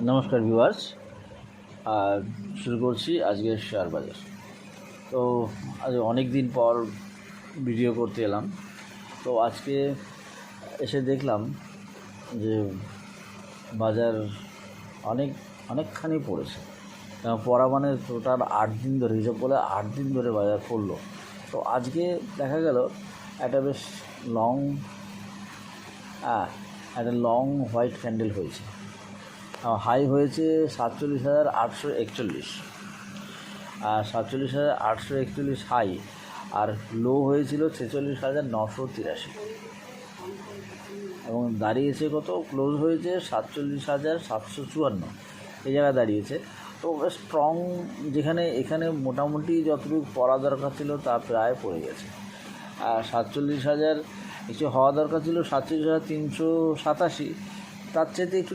নমস্কার ভিউয়ার্স। আর শুরু করছি আজকের শেয়ার বাজার। তো আজ অনেক দিন পর ভিডিও করতে এলাম। তো আজকে এসে দেখলাম যে বাজার অনেকখানি পড়েছে। পড়া মানে টোটাল 8 দিন ধরে, হিসাব বলে 8 দিন ধরে বাজার পড়লো। তো আজকে দেখা গেল একটা বেশ লং একটা লং হোয়াইট ক্যান্ডেল হয়েছে। হাই হয়েছে 47,841, আর 47,841 হাই, আর লো হয়েছিল 46,983, এবং দাঁড়িয়েছে কত, ক্লোজ হয়েছে 47,754, এই জায়গায় দাঁড়িয়েছে। তো বেশ স্ট্রং, যেখানে এখানে মোটামুটি যতটুকু পড়া দরকার ছিল তা প্রায় পড়ে গেছে। আর 47,000 কিছু হওয়া দরকার ছিল 47,387, তার চাইতে একটু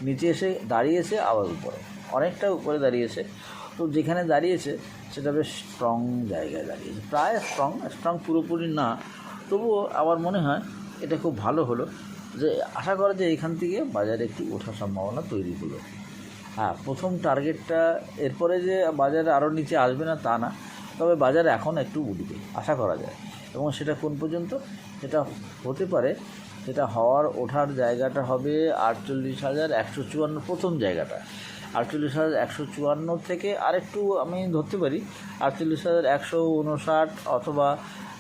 নিচে এসে দাঁড়িয়েছে, আবার উপরে, অনেকটা উপরে দাঁড়িয়েছে। তো যেখানে দাঁড়িয়েছে সেটা বেশ স্ট্রং জায়গায় দাঁড়িয়েছে, প্রায় স্ট্রং পুরোপুরি না, তবুও আমার মনে হয় এটা খুব ভালো হলো, যে আশা করা যায় এখান থেকে বাজারে একটু ওঠার সম্ভাবনা তৈরি হলো। হ্যাঁ, প্রথম টার্গেটটা, এরপরে যে বাজারে আরও নিচে আসবে না তা না, তবে বাজার এখন একটু উঠবে আশা করা যায়। এবং সেটা কোন পর্যন্ত, সেটা হতে পারে, সেটা ওঠার জায়গাটা হবে 48,154, প্রথম জায়গাটা 48,154 থেকে আরেকটু আমি ধরতে পারি 48,159, অথবা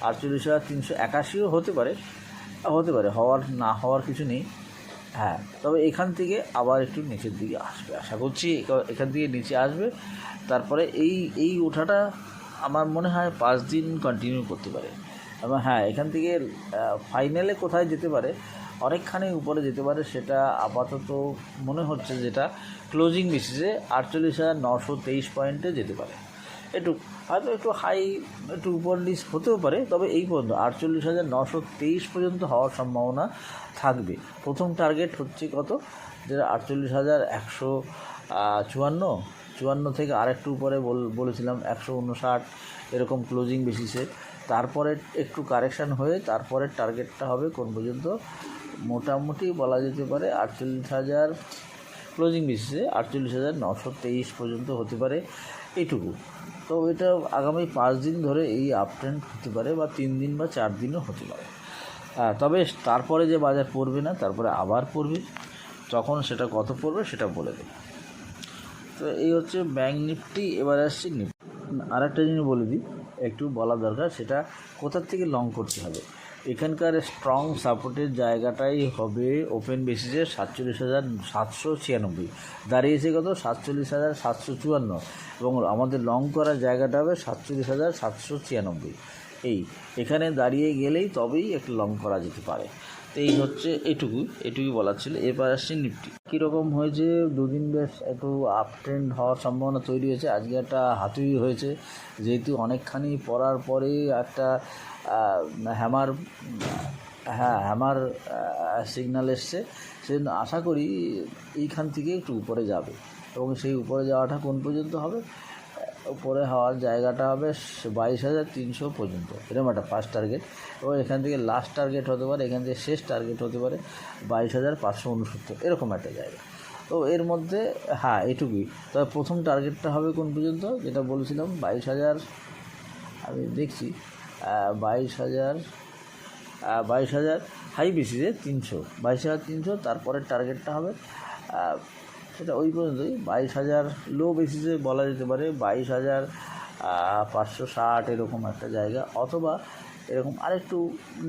48,381ও হতে পারে, না হওয়ার কিছু নেই। হ্যাঁ, তবে এখান থেকে আবার একটু নিচের দিকে আসবে, আশা করছি এখান থেকে নিচে আসবে। তারপরে এই ওঠাটা আমার মনে হয় 5 দিন কন্টিনিউ করতে পারে। এবং হ্যাঁ, এখান থেকে ফাইনালে কোথায় যেতে পারে, অনেকখানি উপরে যেতে পারে, সেটা আপাতত মনে হচ্ছে, যেটা ক্লোজিং বেসিসে 48,923 পয়েন্টে যেতে পারে। হয়তো একটু হাই, একটু উপর নিচ হতেও পারে, তবে এই পর্যন্ত 48,923 পর্যন্ত হওয়ার সম্ভাবনা থাকবে। প্রথম টার্গেট হচ্ছে কত, যেটা 48,154 থেকে আরেকটু উপরে বলেছিলাম 159, এরকম ক্লোজিং বেসিসে। তারপরে একটু কারেকশান হয়ে তারপরে টার্গেটটা হবে কোন পর্যন্ত, মোটামুটি বলা যেতে পারে 48,000 ক্লোজিং বেসিসে 48,923 পর্যন্ত হতে পারে, এইটুকু। তো এটা আগামী 5 দিন ধরে এই আপ ট্রেন্ড হতে পারে, বা 3 দিন বা 4 দিনও হতে পারে। তবে তারপরে যে বাজার পড়বে না, তারপরে আবার পড়বে, তখন সেটা কত পড়বে সেটা বলে দেবে। তো এই হচ্ছে ব্যাঙ্ক নিফটি। এবার আসছি নিফটি। আরেকটা জিনিস বলে দিই, একটু বলা দরকার, সেটা কোথার থেকে লং করতে হবে। এখানকার স্ট্রং সাপোর্টের জায়গাটাই হবে ওপেন বেসিসে 47,796, দাঁড়িয়েছে কত 47,754, এবং আমাদের লং করার জায়গাটা হবে 47,796। এখানে দাঁড়িয়ে গেলেই তবেই একটু লং করা যেতে পারে। তো এই হচ্ছে এটুকুই বলার ছিল। এরপর আসছে নিফটি। কীরকম হয়েছে, দুদিন বেশ একটু আপ ট্রেন্ড হওয়ার সম্ভাবনা তৈরি হয়েছে। আজকে একটা হাতুড়ি হয়েছে, যেহেতু অনেকখানি পড়ার পরে একটা হ্যামার সিগন্যাল এসছে, সেজন্য আশা করি এইখান থেকে একটু উপরে যাবে, এবং সেই উপরে যাওয়াটা কোন পর্যন্ত হবে, উপরে হওয়ার জায়গাটা হবে 22,300 পর্যন্ত, এরকম একটা ফার্স্ট টার্গেট। এবং এখান থেকে লাস্ট টার্গেট হতে পারে, এখান থেকে শেষ টার্গেট হতে পারে 22,569, এরকম একটা জায়গা। তো এর মধ্যে এটুকুই। তবে প্রথম টার্গেটটা হবে কোন পর্যন্ত, যেটা বলেছিলাম 22,000, আমি দেখছি 22,000 হাই বেসিসে 22,300, তারপরের টার্গেটটা হবে সেটা ওই পর্যন্তই, 22,000 লো বেসিসে বলা যেতে পারে 22,560, এরকম একটা জায়গা, অথবা এরকম আরেকটু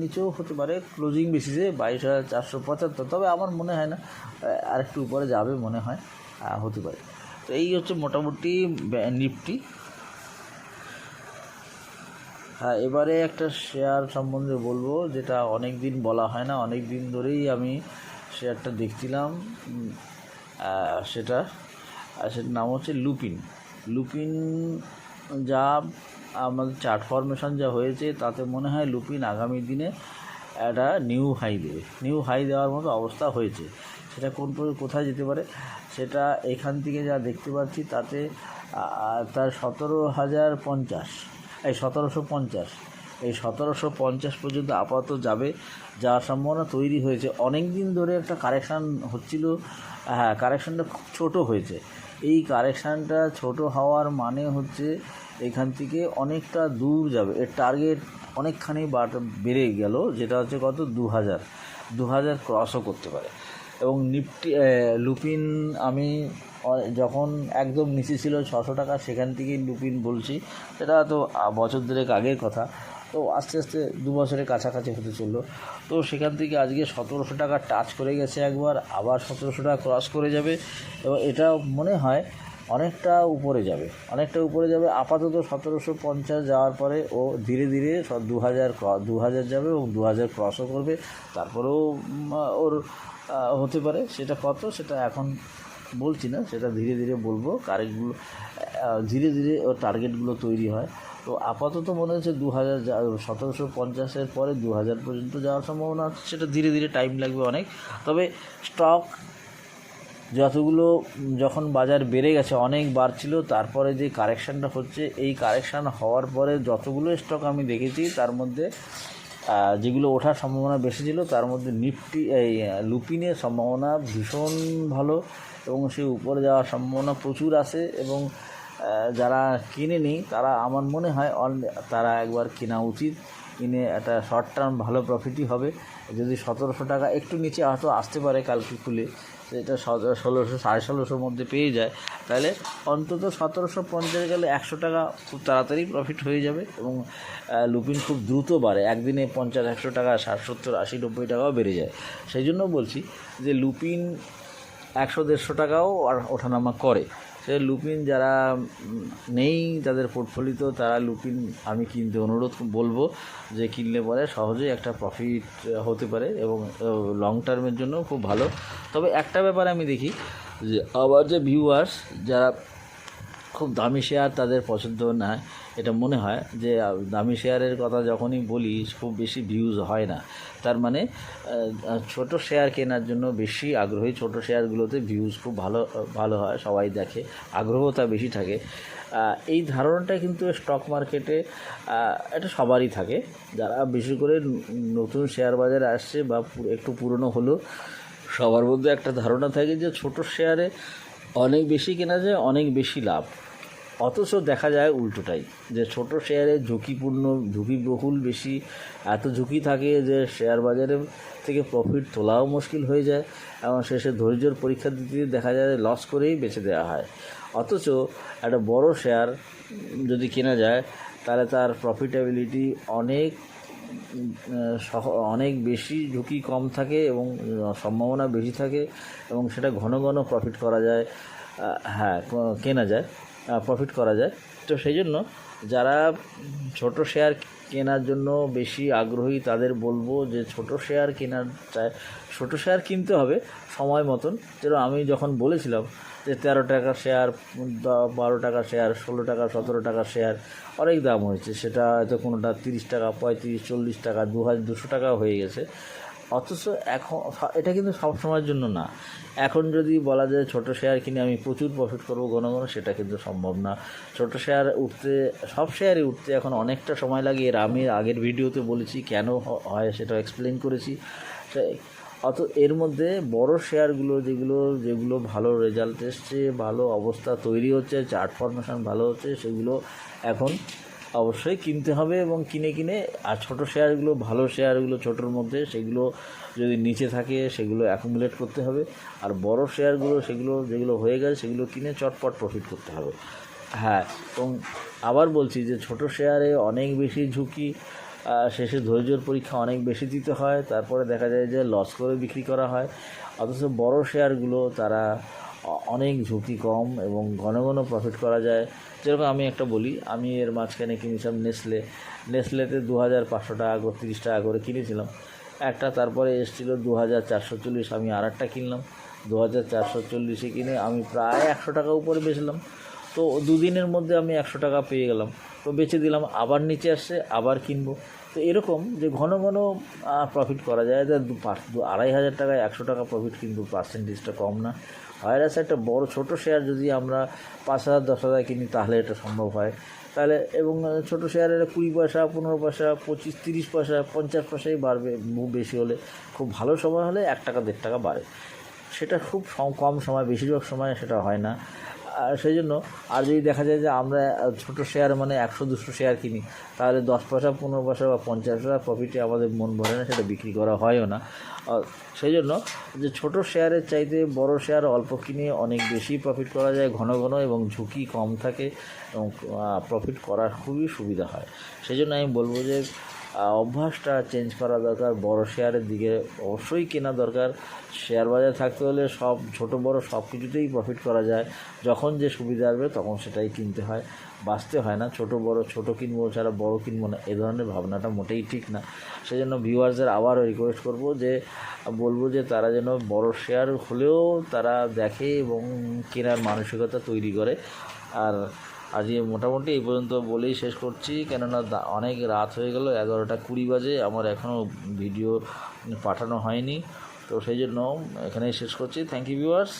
নিচেও হতে পারে ক্লোজিং বেসিসে 22,475। তবে আমার মনে হয় না, আরেকটু উপরে যাবে মনে হয়, হতে পারে। তো এই হচ্ছে মোটামুটি নিফটি। এবারে একটা শেয়ার সম্বন্ধে বলবো, যেটা অনেক দিন বলা হয় না, অনেক দিন ধরেই আমি শেয়ারটা দেখছিলাম। সেটার নাম হচ্ছে লুপিন। যা আমাদের চার্ট ফরমেশন যা হয়েছে, তাতে মনে হয় লুপিন আগামী দিনে একটা নিউ হাই দেওয়ার মতো অবস্থা হয়েছে। সেটা কোথায় যেতে পারে, সেটা এখান থেকে যা দেখতে পাচ্ছি, তাতে তার 17,050, 1750, এই 1750 পর্যন্ত আপাতত যাওয়ার সম্ভাবনা তৈরি হয়েছে। অনেক দিন ধরে একটা কারেকশান হচ্ছিল, হ্যাঁ কারেকশানটা খুব ছোটো হয়েছে। এই কারেকশানটা ছোট হওয়ার মানে হচ্ছে এখান থেকে অনেকটা দূর যাবে, এর টার্গেট অনেকখানি বেড়ে গেল, যেটা হচ্ছে কত 2000 ক্রসও করতে পারে। এবং নিফটি লুপিন আমি যখন একদম নিচে ছিল 600 টাকা, সেখান থেকেই লুপিন বলছি, সেটা তো বছর দেড়েক আগের কথা, তো আস্তে আস্তে 2 বছরের কাছাকাছি হতে চললো। তো সেখান থেকে আজকে 1700 টাকা টাচ করে গেছে একবার, আবার 1700 টাকা ক্রস করে যাবে, এবং এটা মনে হয় অনেকটা উপরে যাবে, আপাতত 1750 যাওয়ার পরে ও ধীরে ধীরে 2000 যাবে এবং 2000 ক্রসও করবে। তারপরেও ওর হতে পারে, সেটা কত সেটা এখন বলছি না, সেটা ধীরে ধীরে বলবো। কারেক্টগুলো ধীরে ধীরে ওর টার্গেটগুলো তৈরি হয়। তো আপাতত মনে হচ্ছে 1750-এর পরে 2000 পর্যন্ত যাওয়ার সম্ভাবনা আছে, সেটা ধীরে ধীরে টাইম লাগবে অনেক। তবে স্টক যতগুলো যখন বাজার বেড়ে গেছে, অনেক বাড়ছিল, তারপরে যে কারেকশানটা হচ্ছে, এই কারেকশান হওয়ার পরে যতগুলো স্টক আমি দেখেছি তার মধ্যে যেগুলো ওঠার সম্ভাবনা বেশি ছিল, তার মধ্যে লুপিনের সম্ভাবনা ভীষণ ভালো এবং সে উপরে যাওয়ার সম্ভাবনা প্রচুর আছে। এবং যারা কিনেনি তারা আমার মনে হয় তারা একবার কেনা উচিত, কিনে একটা শর্ট টার্ম ভালো প্রফিটই হবে। যদি 1700 টাকা একটু নিচে হয়তো আসতে পারে কালকে খুলে, সেটা 1600 1650 মধ্যে পেয়ে যায়, তাহলে অন্তত 1750 গেলে 100 টাকা খুব তাড়াতাড়ি প্রফিট হয়ে যাবে। এবং লুপিন খুব দ্রুত বাড়ে, একদিনে 50-100 টাকা 60-70-80-90 টাকাও বেড়ে যায়। সেই জন্য বলছি যে লুপিন 100-150 টাকাও আর ওঠানামা করে। সে লুপিন যারা নেই তাদের পোর্টফোলিওতে, তারা লুপিন আমি কিনতে অনুরোধ বলবো, যে কিনলে পরে সহজেই একটা প্রফিট হতে পারে এবং লং টার্মের জন্য খুব ভালো। তবে একটা ব্যাপার আমি দেখি যে আবার যে ভিউয়ার্স যারা খুব দামি শেয়ার তাদের পছন্দ না, এটা মনে হয় যে দামি শেয়ারের কথা যখনই বলি খুব বেশি ভিউজ হয় না, তার মানে ছোট শেয়ার কেনার জন্য বেশি আগ্রহী। ছোট শেয়ারগুলোতে ভিউজ খুব ভালো হয়, সবাই দেখে, আগ্রহতা বেশি থাকে। এই ধারণাটা কিন্তু স্টক মার্কেটে এটা সবারই থাকে, যারা বেশি করে নতুন শেয়ার বাজারে আসছে বা একটু পুরনো হলেও সবার মধ্যে একটা ধারণা থাকে যে ছোট শেয়ারে অনেক বেশি কেনা যায়, অনেক বেশি লাভ। অথচ দেখা যায় উল্টোটাই, যে ছোট শেয়ারে ঝুঁকিবহুল বেশি, এত ঝুঁকি থাকে যে শেয়ার বাজারে থেকে প্রফিট তোলাও মুশকিল হয়ে যায় এবং শেষে ধৈর্যের পরীক্ষা দিতে দেখা যায় লস করেই বেচে দেওয়া হয়। অথচ একটা বড় শেয়ার যদি কেনা যায় তাহলে তার প্রফিটেবিলিটি অনেক বেশি, ঝুঁকি কম থাকে এবং সম্ভাবনা বেশি থাকে এবং সেটা ঘন ঘন প্রফিট করা যায়, প্রফিট করা যায়। তো সেই জন্য যারা ছোট শেয়ার কেনার জন্য বেশি আগ্রহী তাদের বলবো যে ছোট শেয়ার ছোট শেয়ার কিনতে হবে সময় মতন। যেন আমি যখন বলেছিলাম যে 13 টাকার শেয়ার, 12 টাকার শেয়ার, 16 টাকা 17 টাকার শেয়ার অনেক দাম হয়েছে, সেটা হয়তো কোনোটা 30 টাকা, 35-40 টাকা, 200 টাকাও হয়ে গেছে। অথচ এখন এটা কিন্তু সব সময়ের জন্য না। এখন যদি বলা যায় ছোট শেয়ার কিনে আমি প্রচুর প্রফিট করবো ঘন ঘন, সেটা কিন্তু সম্ভব না। ছোট শেয়ার সব শেয়ারই উঠতে এখন অনেকটা সময় লাগে। আমি আগের ভিডিওতে বলেছি কেন হয়, সেটা এক্সপ্লেন করেছি। এর মধ্যে বড় শেয়ারগুলো যেগুলো ভালো রেজাল্ট এসছে, ভালো অবস্থা তৈরি হচ্ছে, চার্ট ফরমেশন ভালো হচ্ছে, সেগুলো এখন অবশ্যই কিনতে হবে এবং কিনে আর ছোটো শেয়ারগুলো, ভালো শেয়ারগুলো ছোটোর মধ্যে, সেগুলো যদি নিচে থাকে সেগুলো অ্যাকুমুলেট করতে হবে। আর বড় শেয়ারগুলো যেগুলো হয়ে গেছে সেগুলো কিনে চটপট প্রফিট করতে হবে। এবং আবার বলছি যে ছোট শেয়ারে অনেক বেশি ঝুঁকি, শেষে ধৈর্যের পরীক্ষা অনেক বেশি দিতে হয়, তারপরে দেখা যায় যে লস করে বিক্রি করা হয়। অথচ বড় শেয়ারগুলো তারা অনেক ঝুঁকি কম এবং ঘন ঘন প্রফিট করা যায়। যেরকম আমি একটা বলি, আমি এর মাঝখানে কিনেছিলাম নেসলেতে 2500 টাকা করে 30 টাকা করে কিনেছিলাম একটা, তারপরে এসেছিলো 2440, আমি আর একটা কিনলাম 2440-এ কিনে আমি প্রায় 100 টাকা উপরে বেচলাম। তো দুদিনের মধ্যে আমি 100 টাকা পেয়ে গেলাম, তো বেচে দিলাম, আবার নিচে আসছে, আবার কিনবো। তো এরকম যে ঘন ঘন প্রফিট করা যায়, 2500 টাকায় 100 টাকা প্রফিট, কিন্তু পার্সেন্টেজটা কম না। ভাইরাস একটা বড় ছোট শেয়ার যদি আমরা 5000-10,000 কিনি তাহলে এটা সম্ভব হয়, তাহলে এবং ছোটো শেয়ারের 20 পয়সা 15 পয়সা 25 30 পয়সা 50 পয়সাই বাড়বে, বেশি হলে খুব ভালো সময় হলে 1 টাকা 1.5 টাকা বাড়ে, সেটা খুব কম সময়, বেশিরভাগ সময় সেটা হয় না। আর সেই জন্য আর যদি দেখা যায় যে আমরা ছোটো শেয়ার মানে 100-200 শেয়ার কিনি, তাহলে 10 পয়সা 15 পয়সা বা 50 পয়সা প্রফিটে আমাদের মন ভরে না, সেটা বিক্রি করা হয়ও না। সেই জন্য যে ছোটো শেয়ারের চাইতে বড় শেয়ার অল্প কিনে অনেক বেশি প্রফিট করা যায় ঘন ঘন, এবং ঝুঁকি কম থাকে এবং প্রফিট করার খুবই সুবিধা হয়। সেই জন্য আমি বলবো যে অভ্যাসটা চেঞ্জ করা দরকার, বড় শেয়ারের দিকে অবশ্যই কেনা দরকার। শেয়ার বাজারে থাকতে হলে সব ছোট বড় সব কিছুতেই প্রফিট করা যায়, যখন যে সুবিধা আসবে তখন সেটাই কিনতে হয়, বাঁচতে হয় না। ছোট কিনবো ছাড়া বড় কিনবো না, এ ধরনের ভাবনাটা মোটেই ঠিক না। সেই জন্য ভিউয়ার্সদের আবারও রিকোয়েস্ট বলবো যে তারা যেন বড় শেয়ার হলেও তারা দেখে এবং কেনার মানসিকতা তৈরি করে। আর আজকে মোটামুটি এই পর্যন্ত বলেই শেষ করছি, কেননা অনেক রাত হয়ে গেল, 11:20 বাজে, আমার এখনও ভিডিও পাঠানো হয়নি, তো সেই জন্য এখানেই শেষ করছি। Thank you viewers.